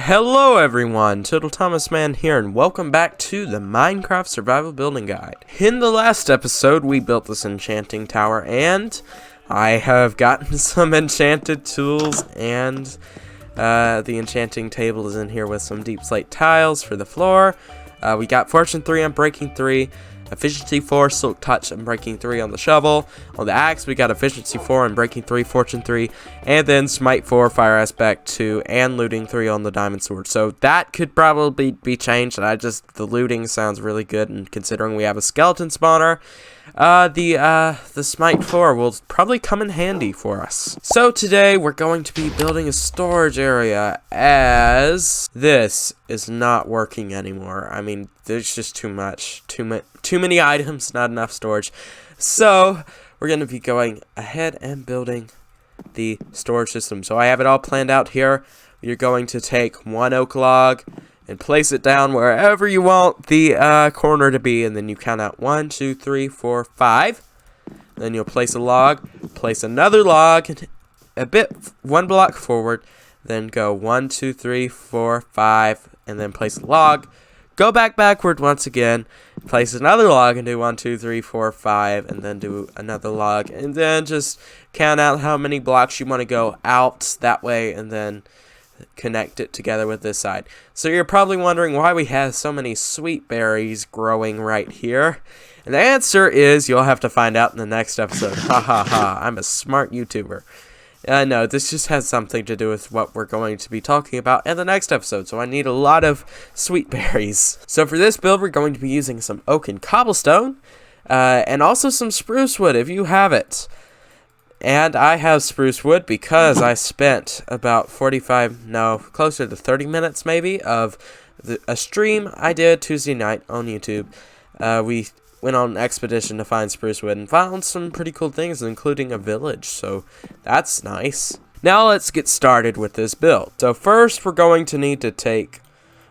Hello everyone, totalthomasman here, and welcome back to the Minecraft Survival Building Guide. In the last episode, we built this enchanting tower, and I have gotten some enchanted tools, and the enchanting table is in here with some deep slate tiles for the floor. We got Fortune 3 on Breaking 3, Efficiency 4, Silk Touch, and Breaking 3 on the shovel. On the axe, we got Efficiency 4 and Breaking 3, Fortune 3, and then Smite 4, Fire Aspect 2, and Looting 3 on the Diamond Sword. So that could probably be changed, and the looting sounds really good, and considering we have a skeleton spawner, the Smite 4 will probably come in handy for us. So today, we're going to be building a storage area, as this is not working anymore. I mean, there's just too many items, not enough storage. So we're going to be going ahead and building the storage system. So I have it all planned out here. You're going to take one oak log and place it down wherever you want the corner to be, and then you count out 1, 2, 3, 4, 5. Then you'll place a log, place another log one block forward, then go 1, 2, 3, 4, 5, and then place a log. Go backward once again, place another log, and do 1, 2, 3, 4, 5, and then do another log, and then just count out how many blocks you want to go out that way, and then connect it together with this side. So you're probably wondering why we have so many sweet berries growing right here. And the answer is you'll have to find out in the next episode. Ha ha ha, I'm a smart YouTuber. No, this just has something to do with what we're going to be talking about in the next episode, so I need a lot of sweet berries. So for this build, we're going to be using some oak and cobblestone, and also some spruce wood if you have it. And I have spruce wood because I spent about closer to 30 minutes maybe of a stream I did Tuesday night on YouTube. We went on an expedition to find spruce wood and found some pretty cool things, including a village, so that's nice. Now let's get started with this build. So first we're going to need to take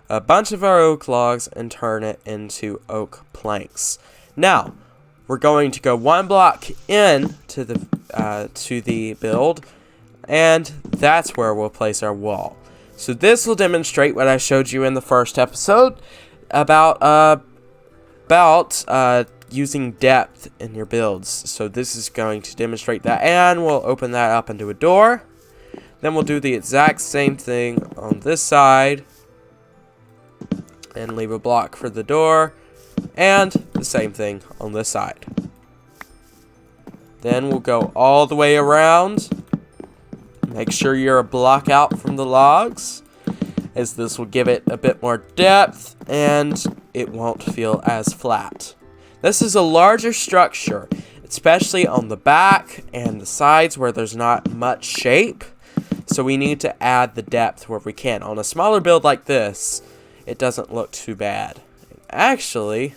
a bunch of our oak logs and turn it into oak planks. Now, we're going to go one block in to the build, and that's where we'll place our wall. So this will demonstrate what I showed you in the first episode about using depth in your builds. So this is going to demonstrate that, and we'll open that up into a door. Then we'll do the exact same thing on this side, and leave a block for the door. And the same thing on this side. Then we'll go all the way around. Make sure you're a block out from the logs, as this will give it a bit more depth and it won't feel as flat. This is a larger structure, especially on the back and the sides where there's not much shape. So we need to add the depth where we can. On a smaller build like this, it doesn't look too bad. Actually,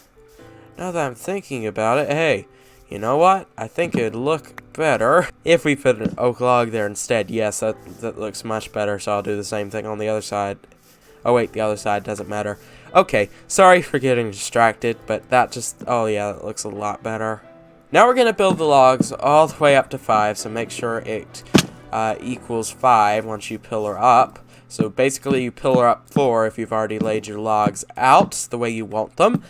now that I'm thinking about it, hey, you know what? I think it'd look better if we put an oak log there instead. Yes, that looks much better, so I'll do the same thing on the other side. Oh wait, the other side doesn't matter. Okay, sorry for getting distracted, but oh yeah, that looks a lot better. Now we're going to build the logs all the way up to 5, so make sure it equals 5 once you pillar up. So basically you pillar up 4 if you've already laid your logs out the way you want them.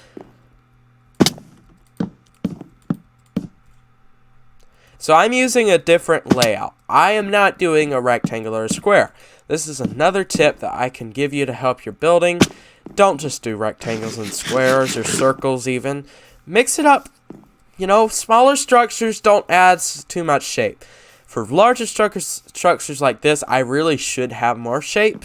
So I'm using a different layout. I am not doing a rectangle or a square. This is another tip that I can give you to help your building. Don't just do rectangles and squares or circles even. Mix it up. You know, smaller structures don't add too much shape. For larger structures like this, I really should have more shape,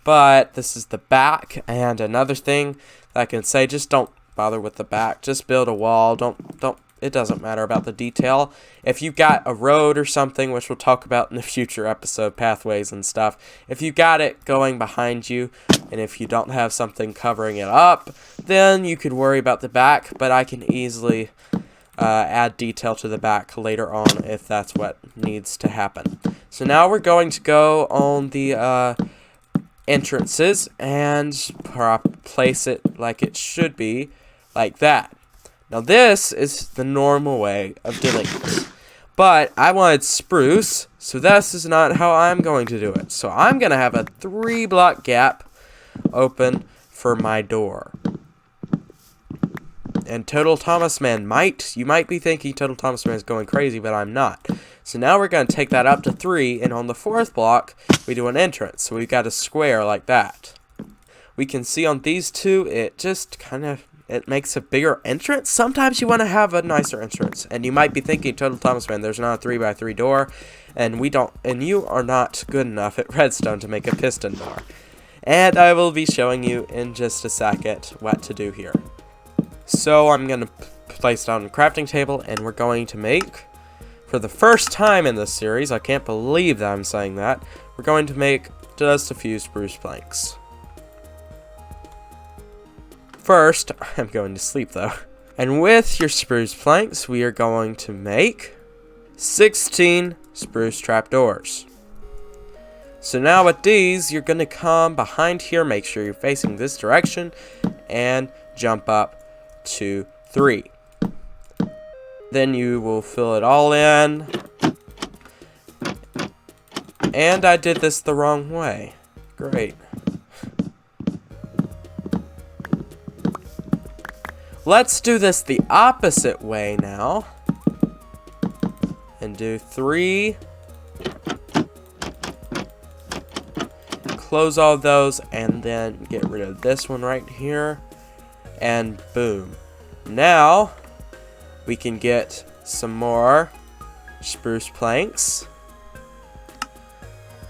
but this is the back. And another thing that I can say, just don't bother with the back. Just build a wall. It doesn't matter about the detail. If you've got a road or something, which we'll talk about in a future episode, pathways and stuff, if you got it going behind you, and if you don't have something covering it up, then you could worry about the back, but I can easily add detail to the back later on if that's what needs to happen. So now we're going to go on the entrances and place it like it should be, like that. Now this is the normal way of doing it, but I wanted spruce, so this is not how I'm going to do it. So I'm going to have a 3 block gap open for my door. And Total Thomas Man you might be thinking Total Thomas Man is going crazy, but I'm not. So now we're going to take that up to 3, and on the 4th block, we do an entrance. So we've got a square like that. We can see on these two, it just it makes a bigger entrance. Sometimes you want to have a nicer entrance. And you might be thinking, Total Thomas Man, there's not a 3x3 door, and you are not good enough at redstone to make a piston door. And I will be showing you in just a second what to do here. So I'm going to place down a crafting table, and we're going to make, for the first time in this series, I can't believe that I'm saying that, we're going to make just a few spruce planks. First, I'm going to sleep though. And with your spruce planks, we are going to make 16 spruce trapdoors. So now with these, you're going to come behind here, make sure you're facing this direction, and jump up to 3. Then you will fill it all in. And I did this the wrong way. Great. Let's do this the opposite way now. And do 3. Close all those, and then get rid of this one right here. And boom. Now, we can get some more spruce planks.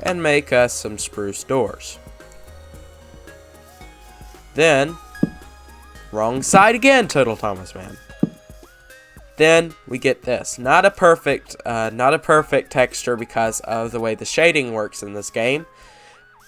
And make us some spruce doors. Then, wrong side again, Total Thomas Man. Then we get this. Not a perfect texture because of the way the shading works in this game,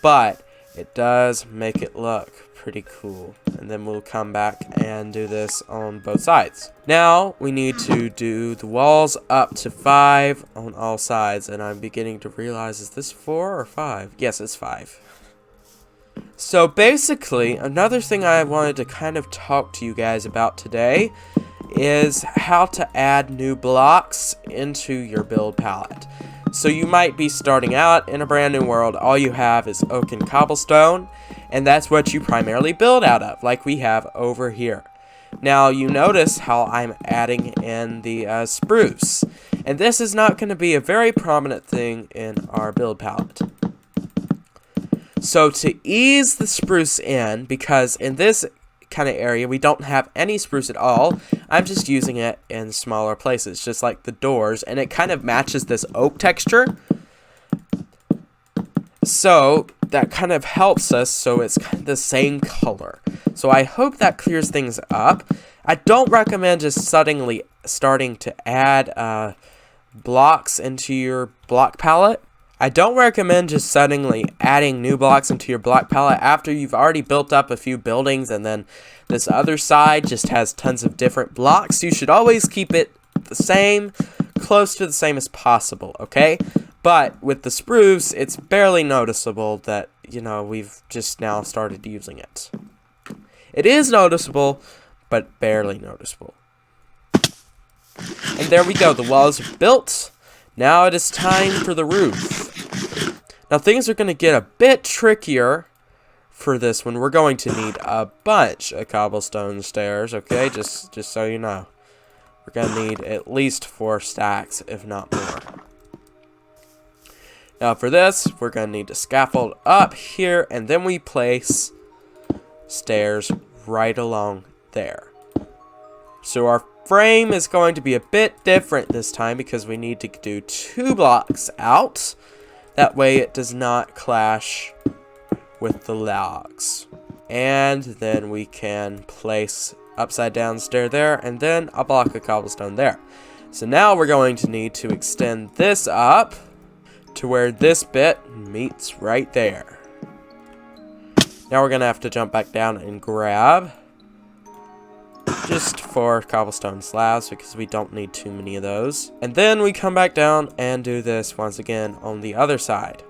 but it does make it look pretty cool. And then we'll come back and do this on both sides. Now we need to do the walls up to 5 on all sides, and I'm beginning to realize, is this 4 or 5? Yes, it's 5. So basically, another thing I wanted to kind of talk to you guys about today is how to add new blocks into your build palette. So you might be starting out in a brand new world, all you have is oak and cobblestone, and that's what you primarily build out of, like we have over here. Now you notice how I'm adding in the spruce, and this is not going to be a very prominent thing in our build palette. So to ease the spruce in, because in this kind of area we don't have any spruce at all, I'm just using it in smaller places, just like the doors, and it kind of matches this oak texture. So that kind of helps us, so it's kind of the same color. So I hope that clears things up. I don't recommend just suddenly starting to add blocks into your block palette. I don't recommend just suddenly adding new blocks into your block palette after you've already built up a few buildings and then this other side just has tons of different blocks. You should always keep it the same, close to the same as possible, okay? But with the spruce, it's barely noticeable that, you know, we've just now started using it. It is noticeable, but barely noticeable. And there we go, the walls are built. Now it is time for the roof. Now things are going to get a bit trickier for this one. We're going to need a bunch of cobblestone stairs, okay? Just so you know. We're going to need at least 4 stacks, if not more. Now for this, we're going to need a scaffold up here, and then we place stairs right along there. So our frame is going to be a bit different this time because we need to do 2 blocks out. That way it does not clash with the logs. And then we can place upside down stair there, and then a block of cobblestone there. So now we're going to need to extend this up to where this bit meets right there. Now we're going to have to jump back down and grab just 4 cobblestone slabs because we don't need too many of those. And then we come back down and do this once again on the other side.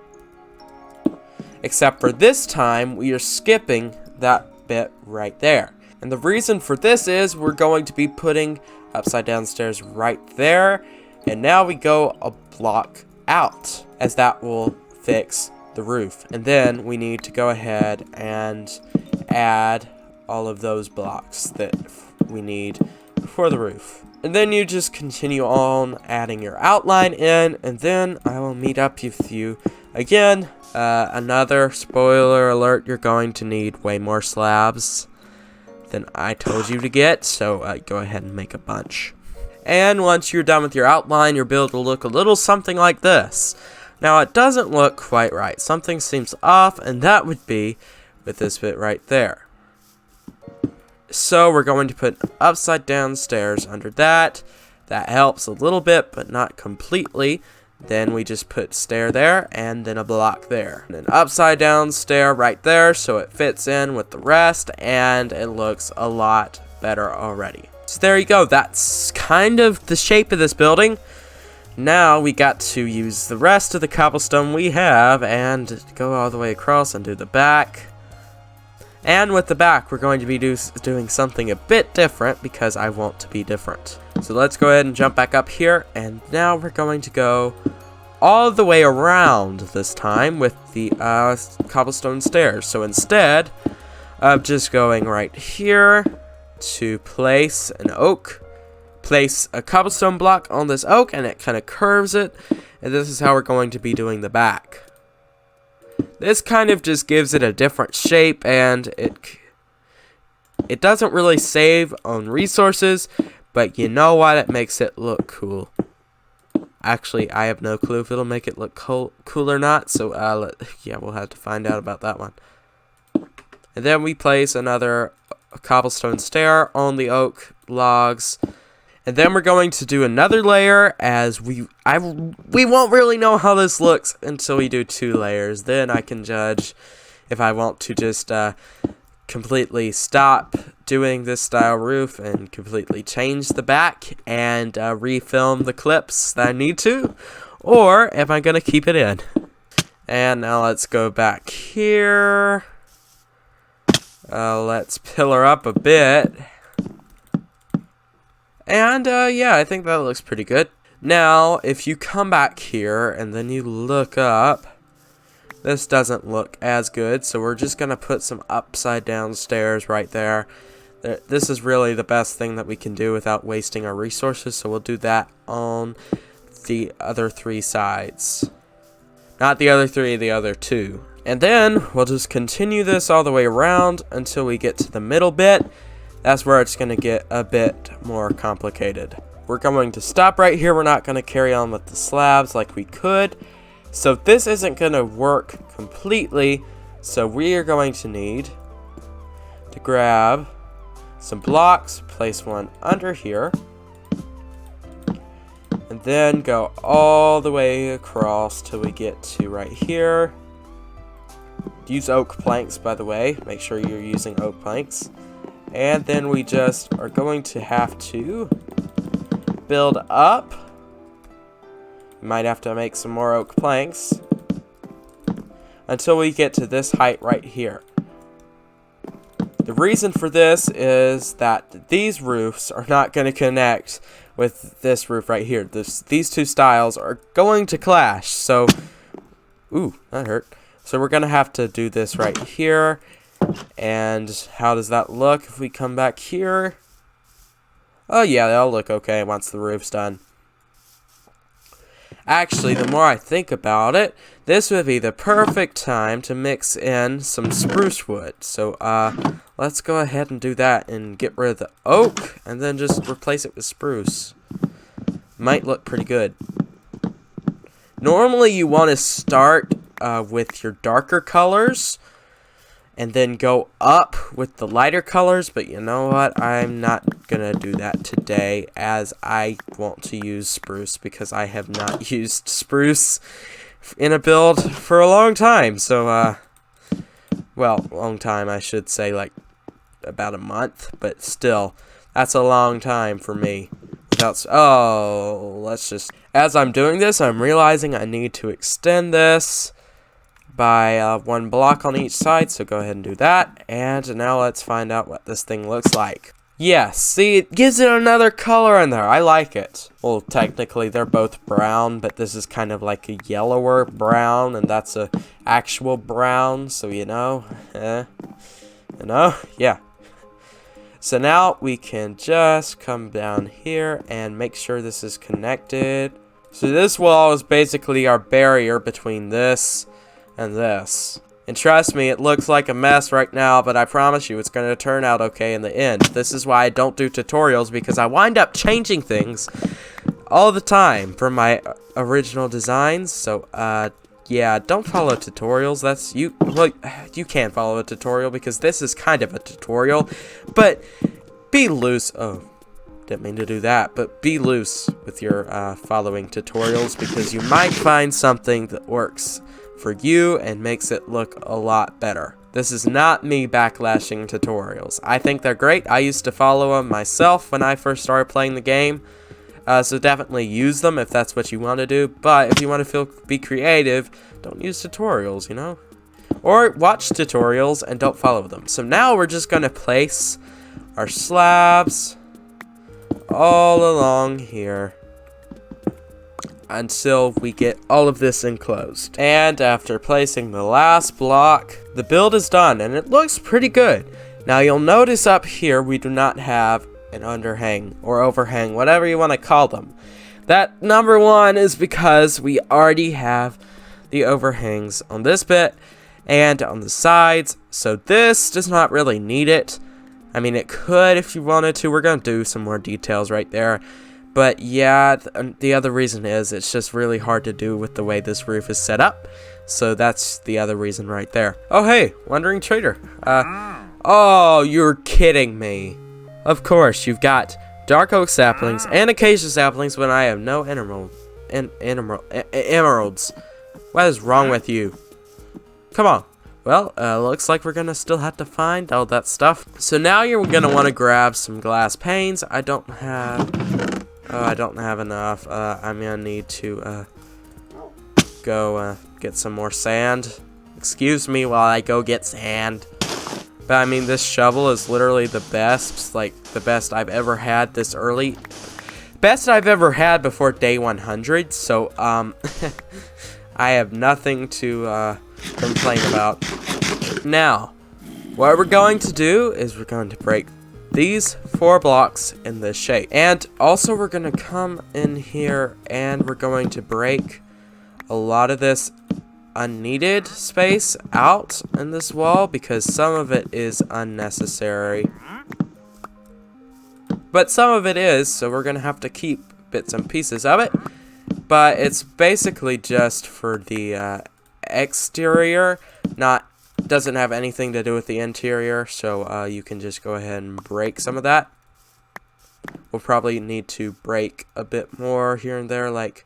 Except for this time, we are skipping that bit right there. And the reason for this is we're going to be putting upside down stairs right there. And now we go a block out, as that will fix the roof. And then we need to go ahead and add all of those blocks that we need for the roof. And then you just continue on adding your outline in, and then I will meet up with you again. Another spoiler alert, you're going to need way more slabs than I told you to get, so go ahead and make a bunch. And once you're done with your outline, your build will look a little something like this. Now, it doesn't look quite right. Something seems off, and that would be with this bit right there. So we're going to put upside down stairs under that. That helps a little bit, but not completely. Then we just put stair there, and then a block there. And an upside down stair right there, so it fits in with the rest, and it looks a lot better already. So there you go. That's kind of the shape of this building. Now we got to use the rest of the cobblestone we have, and go all the way across and do the back. And with the back, we're going to be doing something a bit different because I want to be different. So let's go ahead and jump back up here. And now we're going to go all the way around this time with the cobblestone stairs. So instead of just going right here to place an oak, place a cobblestone block on this oak, and it kind of curves it. And this is how we're going to be doing the back. This kind of just gives it a different shape, and it doesn't really save on resources, but you know what? It makes it look cool. Actually, I have no clue if it'll make it look cool or not, so yeah, we'll have to find out about that one. And then we place another cobblestone stair on the oak logs. And then we're going to do another layer, as we won't really know how this looks until we do 2 layers. Then I can judge if I want to just completely stop doing this style roof and completely change the back and refilm the clips that I need to, or am I going to keep it in? And now let's go back here. Let's pillar up a bit. And, yeah, I think that looks pretty good. Now, if you come back here and then you look up, this doesn't look as good, so we're just going to put some upside down stairs right there. This is really the best thing that we can do without wasting our resources, so we'll do that on the other 3 sides. Not the other 3, the other 2. And then, we'll just continue this all the way around until we get to the middle bit. That's where it's going to get a bit more complicated. We're going to stop right here. We're not going to carry on with the slabs like we could. So this isn't going to work completely. So we are going to need to grab some blocks, place one under here, and then go all the way across till we get to right here. Use oak planks, by the way. Make sure you're using oak planks. And then we just are going to have to build up. You might have to make some more oak planks until we get to this height right here. The reason for this is that these roofs are not going to connect with this roof right here. These 2 styles are going to clash. So, ooh, that hurt. So we're going to have to do this right here. And how does that look if we come back here? Oh yeah, that'll look okay once the roof's done. Actually, the more I think about it, this would be the perfect time to mix in some spruce wood. So, let's go ahead and do that and get rid of the oak and then just replace it with spruce. Might look pretty good. Normally, you want to start with your darker colors and then go up with the lighter colors, but you know what? I'm not gonna do that today, as I want to use spruce because I have not used spruce in a build for a long time. So, well, long time, I should say, like about a month, but still, that's a long time for me. Let's just, as I'm doing this, I'm realizing I need to extend this by 1 block on each side, so go ahead and do that. And now let's find out what this thing looks like. Yeah, see, it gives it another color in there. I like it. Well, technically, they're both brown, but this is kind of like a yellower brown, and that's a actual brown, so you know, yeah. So now we can just come down here and make sure this is connected. So this wall is basically our barrier between this and this. And trust me, it looks like a mess right now, but I promise you it's going to turn out okay in the end. This is why I don't do tutorials, because I wind up changing things all the time from my original designs. So, yeah, don't follow tutorials. Well, you can follow a tutorial because this is kind of a tutorial, but be loose. Oh, didn't mean to do that, but be loose with your following tutorials, because you might find something that works for you and makes it look a lot better. This is not me backlashing tutorials. I think they're great. I used to follow them myself when I first started playing the game. So definitely use them if that's what you want to do. But if you want to be creative, don't use tutorials, you know? Or watch tutorials and don't follow them. So now we're just going to place our slabs all along here until we get all of this enclosed. And after placing the last block, the build is done and it looks pretty good. Now you'll notice up here we do not have an underhang or overhang, whatever you want to call them. That number one is because we already have the overhangs on this bit and on the sides, so this does not really need it. I mean, it could if you wanted to. We're going to do some more details right there. But yeah, the other reason is it's just really hard to do with the way this roof is set up. So that's the other reason right there. Oh, hey, Wandering Trader. Oh, you're kidding me. Of course, you've got dark oak saplings and acacia saplings when I have no emeralds. What is wrong with you? Come on. Well, looks like we're gonna still have to find all that stuff. So now you're gonna want to grab some glass panes. I don't have enough. I'm gonna need to go get some more sand. Excuse me while I go get sand. But I mean, this shovel is literally the best, like the best I've ever had this early. Best I've ever had before day 100. So I have nothing to complain about. Now, what we're going to do is we're going to break these 4 blocks in this shape. And also we're going to come in here and we're going to break a lot of this unneeded space out in this wall, because some of it is unnecessary. But some of it is, so we're going to have to keep bits and pieces of it. But it's basically just for the exterior, doesn't have anything to do with the interior, so you can just go ahead and break some of that. We'll probably need to break a bit more here and there, like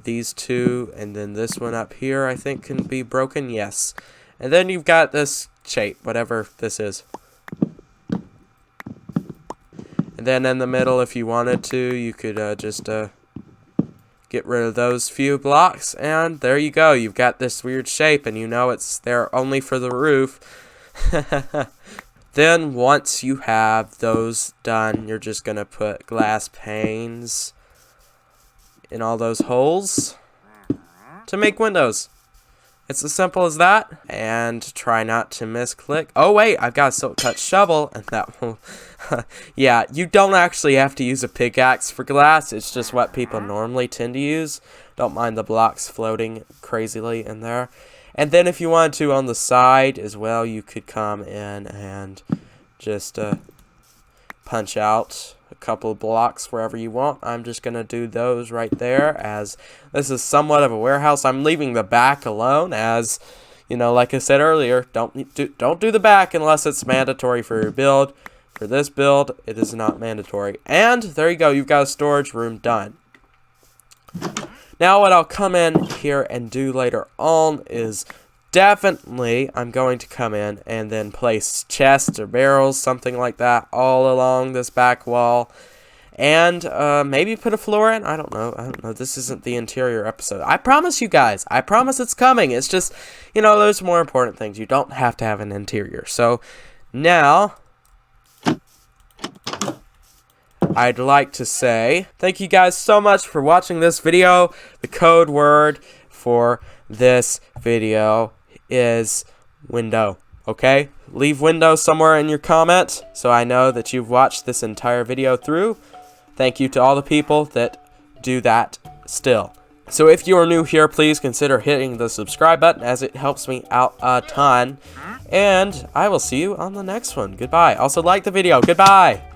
these two, and then this one up here I think can be broken, yes. And then you've got this shape, whatever this is. And then in the middle, if you wanted to, you could just get rid of those few blocks, and there you go. You've got this weird shape, and you know it's there only for the roof. Then once you have those done, you're just gonna put glass panes in all those holes to make windows. It's as simple as that. And try not to misclick. Oh wait, I've got a silk touch shovel, and that will yeah, you don't actually have to use a pickaxe for glass. It's just what people normally tend to use. Don't mind the blocks floating crazily in there. And then if you wanted to on the side as well, you could come in and just punch out a couple of blocks wherever you want. I'm just going to do those right there, as this is somewhat of a warehouse. I'm leaving the back alone, as, you know, like I said earlier, don't do the back unless it's mandatory for your build. For this build, it is not mandatory. And there you go, you've got a storage room done. Now what I'll come in here and do later on is definitely I'm going to come in and then place chests or barrels, something like that, all along this back wall. And maybe put a floor in. I don't know. This isn't the interior episode. I promise you guys. I promise it's coming. It's just, you know, there's more important things. You don't have to have an interior. So now I'd like to say thank you guys so much for watching this video. The code word for this video is window. Okay? Leave window somewhere in your comment so I know that you've watched this entire video through. Thank you to all the people that do that still. So if you are new here, please consider hitting the subscribe button as it helps me out a ton. And I will see you on the next one. Goodbye. Also like the video. Goodbye.